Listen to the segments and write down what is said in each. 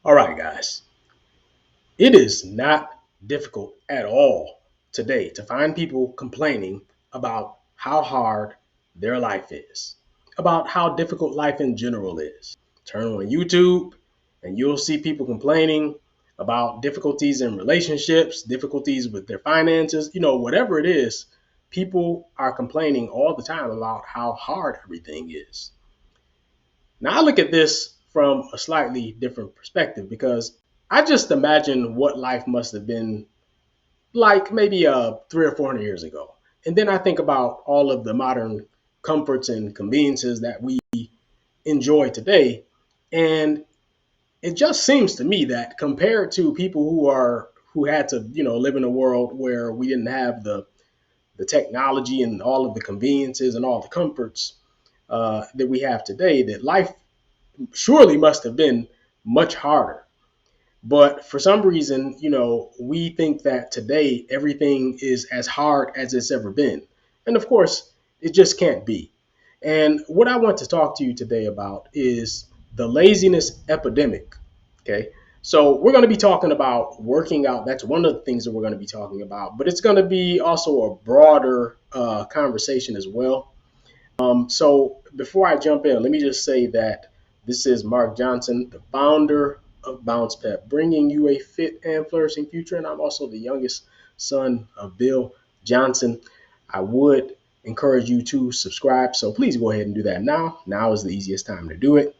All right, guys. It is not difficult at all today to find people complaining about how hard their life is, about how difficult life in general is. Turn on YouTube and you'll see people complaining about difficulties in relationships, difficulties with their finances, whatever it is. People are complaining all the time about how hard everything is. Now, I look at this from a slightly different perspective because I just imagine what life must have been like maybe 300 or 400 years ago. And then I think about all of the modern comforts and conveniences that we enjoy today. And it just seems to me that compared to people who had to, live in a world where we didn't have the technology and all of the conveniences and all the comforts that we have today, that life surely must have been much harder. But for some reason, we think that today everything is as hard as it's ever been. And of course, it just can't be. And what I want to talk to you today about is the laziness epidemic. Okay. So we're going to be talking about working out. That's one of the things that we're going to be talking about, but it's going to be also a broader conversation as well. So before I jump in, let me just say that this is Mark Johnson, the founder of Bounce Pep, bringing you a fit and flourishing future. And I'm also the youngest son of Bill Johnson. I would encourage you to subscribe. So please go ahead and do that now. Now is the easiest time to do it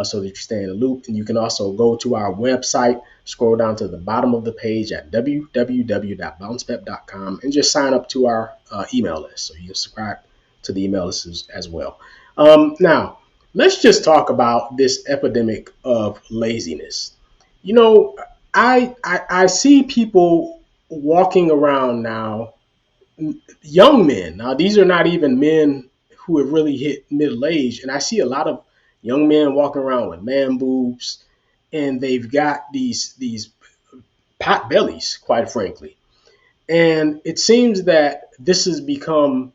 so that you stay in the loop. And you can also go to our website, scroll down to the bottom of the page at www.bouncepep.com and just sign up to our email list. So you can subscribe to the email list as well. Now, let's just talk about this epidemic of laziness. You know, I see people walking around now, young men. Now, these are not even men who have really hit middle age, and I see a lot of young men walking around with man boobs, and they've got these pot bellies, quite frankly. And it seems that this has become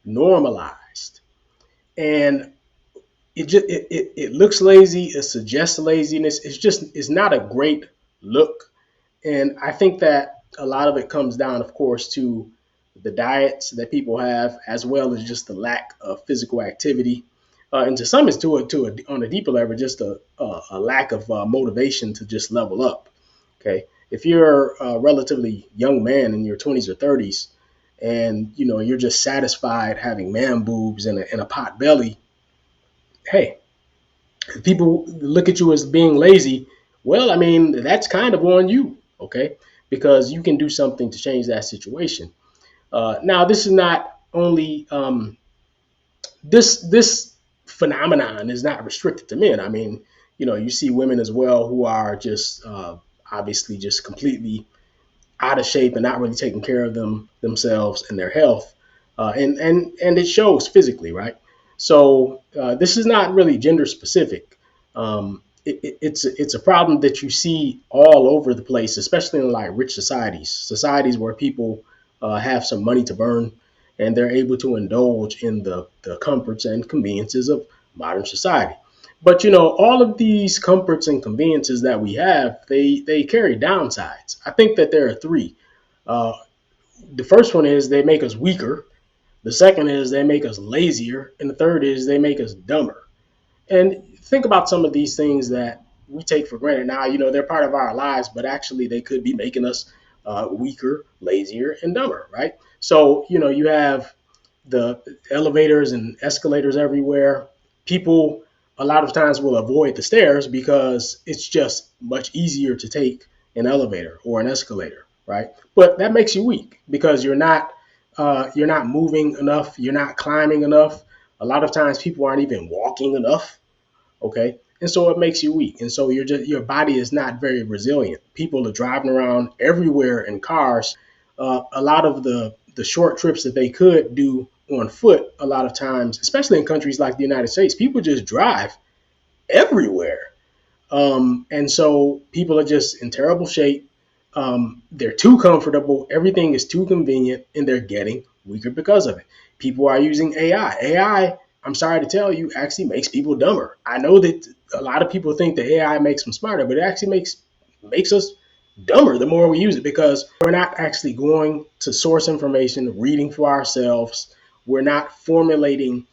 normalized, and it looks lazy. It suggests laziness. It's not a great look, and I think that a lot of it comes down, of course, to the diets that people have, as well as just the lack of physical activity, and to some, it's on a deeper level, just a lack of motivation to just level up. Okay, if you're a relatively young man in your 20s or 30s, and you're just satisfied having man boobs and a pot belly, hey, if people look at you as being lazy, well, I mean, that's kind of on you, okay? Because you can do something to change that situation. Now, this is not only this phenomenon is not restricted to men. I mean, you see women as well who are just obviously just completely out of shape and not really taking care of themselves and their health, and it shows physically, right? So this is not really gender specific. It's a problem that you see all over the place, especially in like rich societies where people have some money to burn, and they're able to indulge in the comforts and conveniences of modern society. But all of these comforts and conveniences that we have, they carry downsides. I think that there are three. Uh, the first one is they make us weaker. The second is they make us lazier, and the third is they make us dumber. And think about some of these things that we take for granted now. They're part of our lives, but actually they could be making us weaker, lazier, and dumber, right? So you have the elevators and escalators everywhere. People a lot of times will avoid the stairs because it's just much easier to take an elevator or an escalator, right? But that makes you weak because you're not moving enough, you're not climbing enough. A lot of times people aren't even walking enough, okay? And so it makes you weak, and so your body is not very resilient. People are driving around everywhere in cars. A lot of the short trips that they could do on foot, a lot of times, especially in countries like the United States, people just drive everywhere. And so people are just in terrible shape. They're too comfortable. Everything is too convenient, and they're getting weaker because of it. People are using AI. AI, I'm sorry to tell you, actually makes people dumber. I know that a lot of people think that AI makes them smarter, but it actually makes us dumber the more we use it, because we're not actually going to source information, reading for ourselves. We're not formulating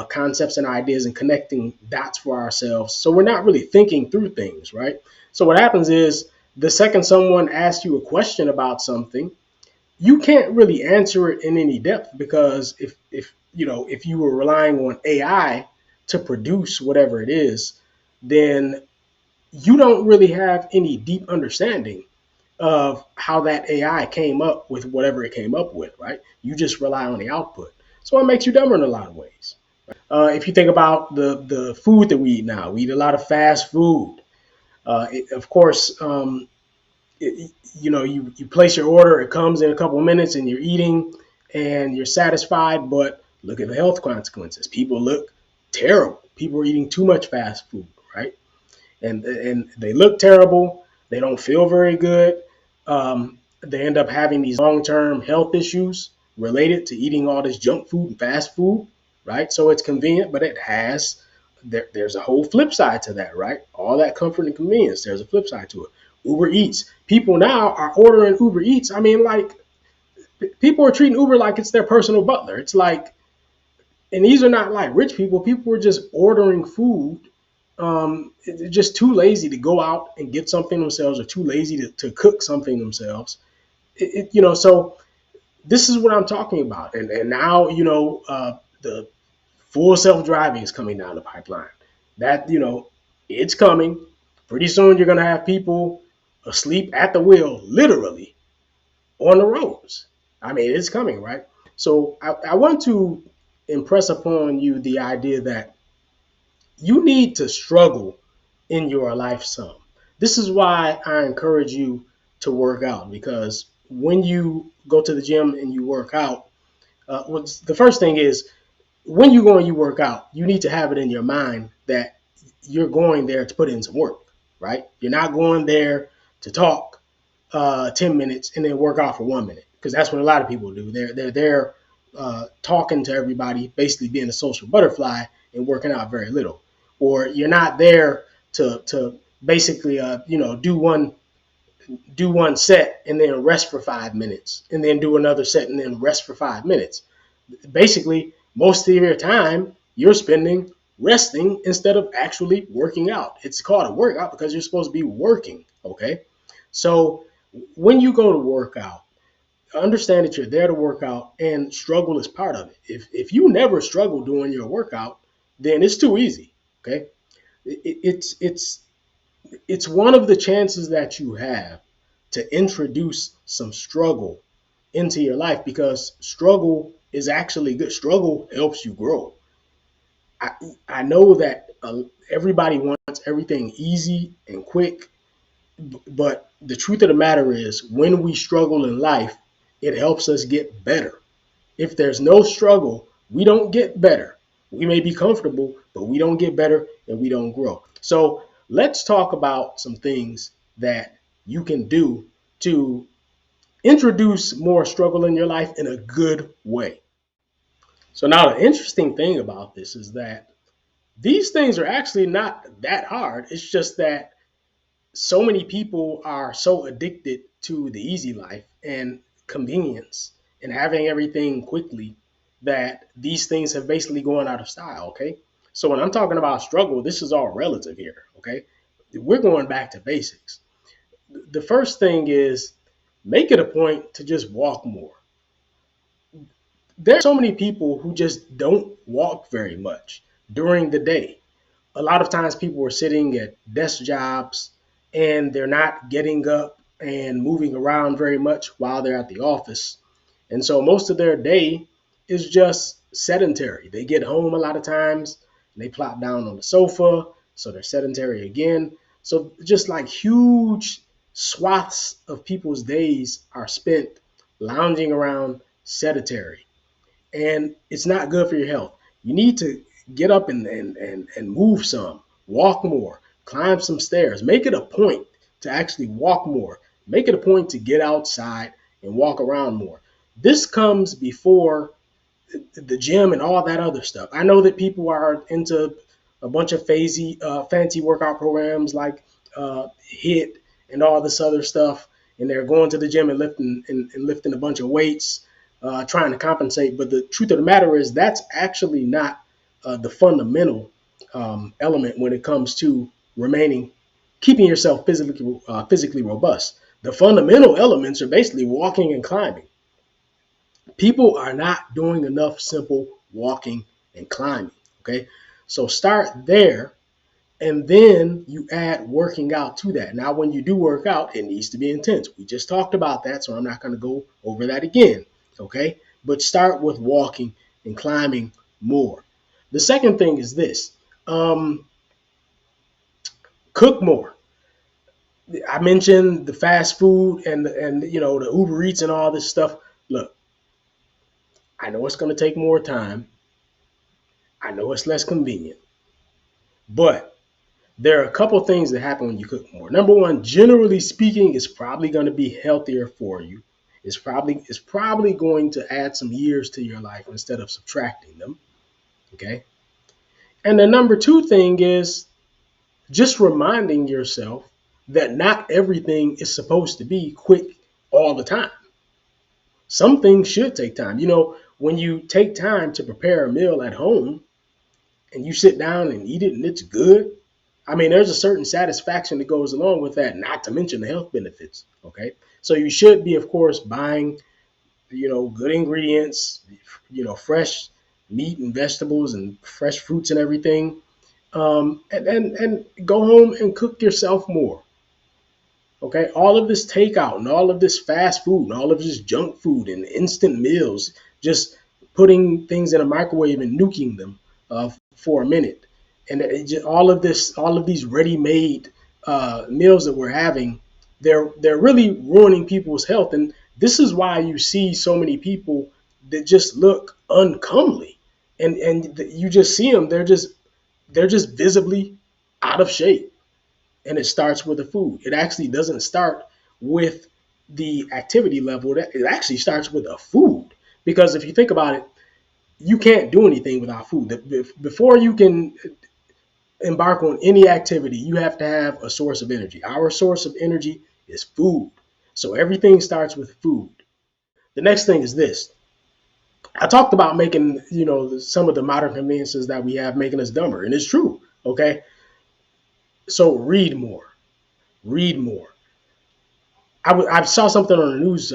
concepts and ideas and connecting dots for ourselves. So we're not really thinking through things, right? So what happens is the second someone asks you a question about something, you can't really answer it in any depth, because if you were relying on AI to produce whatever it is, then you don't really have any deep understanding of how that AI came up with whatever it came up with, right? You just rely on the output. So it makes you dumber in a lot of ways. If you think about the food that we eat now, we eat a lot of fast food. Of course, you place your order, it comes in a couple of minutes, and you're eating, and you're satisfied. But look at the health consequences. People look terrible. People are eating too much fast food, right? And they look terrible. They don't feel very good. They end up having these long-term health issues related to eating all this junk food and fast food, right? So it's convenient, but there's a whole flip side to that, right? All that comfort and convenience, there's a flip side to it. Uber Eats. People now are ordering Uber Eats. I mean, like, people are treating Uber like it's their personal butler. It's like, and these are not like rich people. People are just ordering food. They're just too lazy to go out and get something themselves, or too lazy to cook something themselves. So this is what I'm talking about. And now, the full self-driving is coming down the pipeline. That, it's coming. Pretty soon you're going to have people asleep at the wheel, literally, on the roads. I mean, it's coming, right? So I want to impress upon you the idea that you need to struggle in your life some. This is why I encourage you to work out, because when you go to the gym and you work out, the first thing is, when you go and you work out, you need to have it in your mind that you're going there to put in some work, right? You're not going there to talk 10 minutes and then work out for 1 minute, because that's what a lot of people do. They're there talking to everybody, basically being a social butterfly and working out very little. Or you're not there to basically do one set and then rest for 5 minutes, and then do another set and then rest for 5 minutes. Basically, most of your time you're spending resting instead of actually working out. It's called a workout because you're supposed to be working. Okay. So when you go to work out, understand that you're there to work out, and struggle is part of it. If you never struggle doing your workout, then it's too easy. Okay. It's one of the chances that you have to introduce some struggle into your life, because struggle is actually good. Struggle helps you grow. I, I know that everybody wants everything easy and quick, but the truth of the matter is, when we struggle in life, it helps us get better. If there's no struggle, we don't get better. We may be comfortable, but we don't get better and we don't grow. So let's talk about some things that you can do to introduce more struggle in your life in a good way. So now the interesting thing about this is that these things are actually not that hard. It's just that so many people are so addicted to the easy life and convenience and having everything quickly, that these things have basically gone out of style. Okay. So when I'm talking about struggle, this is all relative here. Okay. We're going back to basics. The first thing is, make it a point to just walk more. There's so many people who just don't walk very much during the day. A lot of times people are sitting at desk jobs, and they're not getting up and moving around very much while they're at the office. And so most of their day is just sedentary. They get home a lot of times and they plop down on the sofa, so they're sedentary again. So just like huge swaths of people's days are spent lounging around, sedentary, and it's not good for your health. You need to get up and move some, walk more, climb some stairs. Make it a point to actually walk more. Make it a point to get outside and walk around more. This comes before the gym and all that other stuff. I know that people are into a bunch of fancy workout programs like HIT and all this other stuff, and they're going to the gym and lifting a bunch of weights, trying to compensate. But the truth of the matter is that's actually not the fundamental element when it comes to remaining, keeping yourself physically robust. The fundamental elements are basically walking and climbing. People are not doing enough simple walking and climbing. Okay, so start there, and then you add working out to that. Now, when you do work out, it needs to be intense. We just talked about that, so I'm not going to go over that again. Okay, but start with walking and climbing more. The second thing is this: cook more. I mentioned the fast food and the Uber Eats and all this stuff. Look, I know it's going to take more time. I know it's less convenient, but there are a couple things that happen when you cook more. Number one, generally speaking, it's probably going to be healthier for you. It's probably going to add some years to your life instead of subtracting them. Okay. And the number two thing is just reminding yourself that not everything is supposed to be quick all the time. Some things should take time. When you take time to prepare a meal at home and you sit down and eat it and it's good, I mean, there's a certain satisfaction that goes along with that, not to mention the health benefits. Okay. So you should be, of course, buying, good ingredients, fresh meat and vegetables and fresh fruits and everything. And go home and cook yourself more. Okay, all of this takeout and all of this fast food and all of this junk food and instant meals, just putting things in a microwave and nuking them for a minute, and all of these ready-made meals that we're having, they're really ruining people's health, and this is why you see so many people that just look uncomely, and you just see them, they're just visibly out of shape, and it starts with the food. It actually doesn't start with the activity level. It actually starts with the food. Because if you think about it, you can't do anything without food. Before you can embark on any activity, you have to have a source of energy. Our source of energy is food. So everything starts with food. The next thing is this. I talked about making, some of the modern conveniences that we have making us dumber, and it's true. Okay. So read more. Read more. I saw something on the news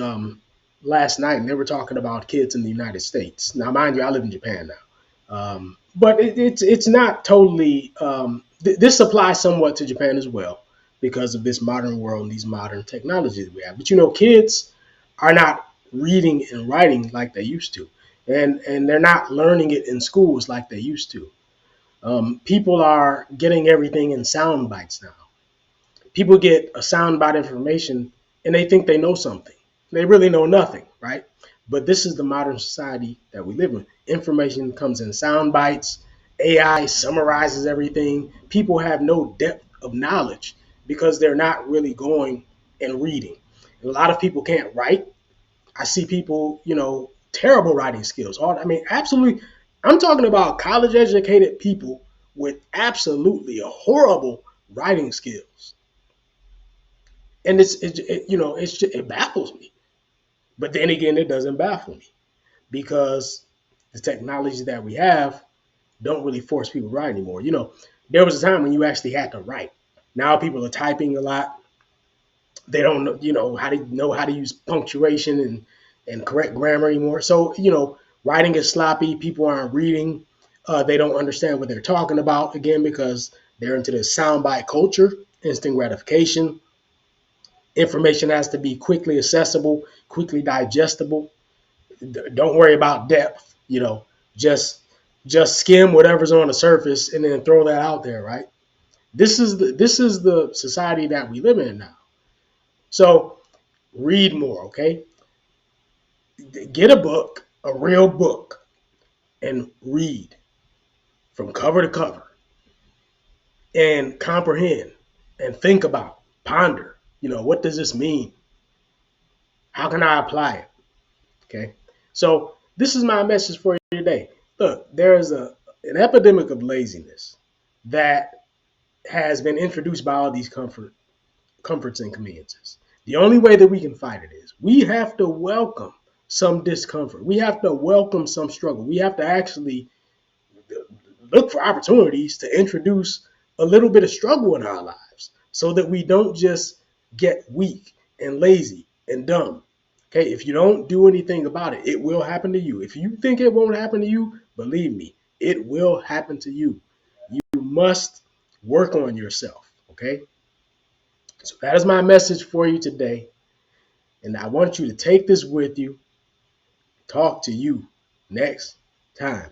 last night, and they were talking about kids in the United States. Now, mind you, I live in Japan now, but it's not totally. This applies somewhat to Japan as well because of this modern world and these modern technologies we have. But kids are not reading and writing like they used to, and they're not learning it in schools like they used to. People are getting everything in sound bites now. People get a soundbite information and they think they know something. They really know nothing, right? But this is the modern society that we live in. Information comes in sound bites. AI summarizes everything. People have no depth of knowledge because they're not really going and reading. A lot of people can't write. I see people, terrible writing skills. Absolutely. I'm talking about college educated people with absolutely horrible writing skills, and it baffles me. But then again, it doesn't baffle me because the technology that we have don't really force people to write anymore. There was a time when you actually had to write. Now people are typing a lot. They don't know how to use punctuation and correct grammar anymore. So writing is sloppy. People aren't reading. They don't understand what they're talking about again because they're into the soundbite culture, instant gratification. Information has to be quickly accessible, quickly digestible. Don't worry about depth. Just skim whatever's on the surface and then throw that out there, right? This is the society that we live in now. So read more, okay? Get a book, a real book, and read from cover to cover and comprehend and think about, ponder. What does this mean? How can I apply it? Okay. So this is my message for you today. Look, there is an epidemic of laziness. that has been introduced by all these comforts and conveniences. The only way that we can fight it is we have to welcome some discomfort. We have to welcome some struggle. We have to actually look for opportunities to introduce a little bit of struggle in our lives so that we don't just get weak and lazy and dumb. Okay, if you don't do anything about it, it will happen to you. If you think it won't happen to you, believe me, it will happen to you. You must work on yourself. Okay, so that is my message for you today. And I want you to take this with you. Talk to you next time.